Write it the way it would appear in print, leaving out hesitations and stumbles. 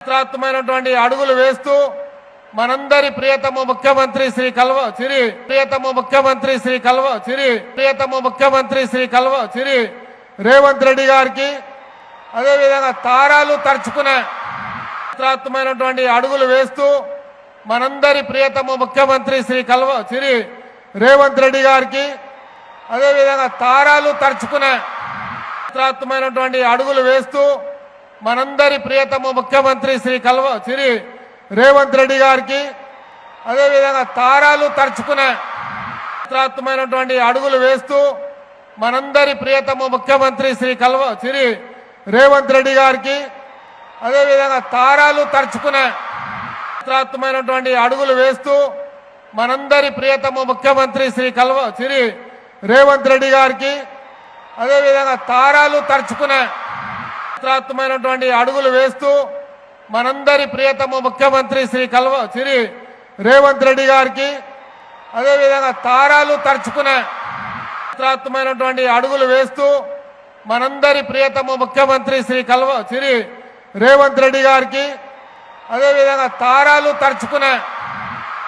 చారిత్రాత్మకమైనటువంటి అడుగులు వేస్తూ మనందరి ప్రియతమ ముఖ్యమంత్రి శ్రీ రేవంత్ రెడ్డి గారికి అదేవిధంగా తారాలు తరుచుకునే చారిత్రాత్మకమైనటువంటి అడుగులు వేస్తూ మనందరి ప్రియతమ ముఖ్యమంత్రి శ్రీ రేవంత్ రెడ్డి గారికి అదేవిధంగా తారాలు తరుచుకునే చారిత్రాత్మకమైనటువంటి అడుగులు వేస్తూ మనందరి ప్రియతమ ముఖ్యమంత్రి శ్రీ రేవంత్ రెడ్డి గారికి అదేవిధంగా తారాలు తరుచుకునే చారిత్రాత్మకమైనటువంటి అడుగులు వేస్తూ మనందరి ప్రియతమ ముఖ్యమంత్రి శ్రీ రేవంత్ రెడ్డి గారికి అదేవిధంగా తారాలు తరుచుకునే చారిత్రాత్మకమైనటువంటి అడుగులు వేస్తూ మనందరి ప్రియతమ ముఖ్యమంత్రి శ్రీ రేవంత్ రెడ్డి గారికి అదేవిధంగా తారాలు తరుచుకునే చారిత్రాత్మకమైనటువంటి అడుగులు వేస్తూ మనందరి ప్రియతమ ముఖ్యమంత్రి శ్రీ రేవంత్ రెడ్డి గారికి అదేవిధంగా తారాలు తరుచుకునే చారిత్రాత్మకమైనటువంటి అడుగులు వేస్తూ మనందరి ప్రియతమ ముఖ్యమంత్రి శ్రీ రేవంత్ రెడ్డి గారికి అదేవిధంగా తారాలు తరుచుకునే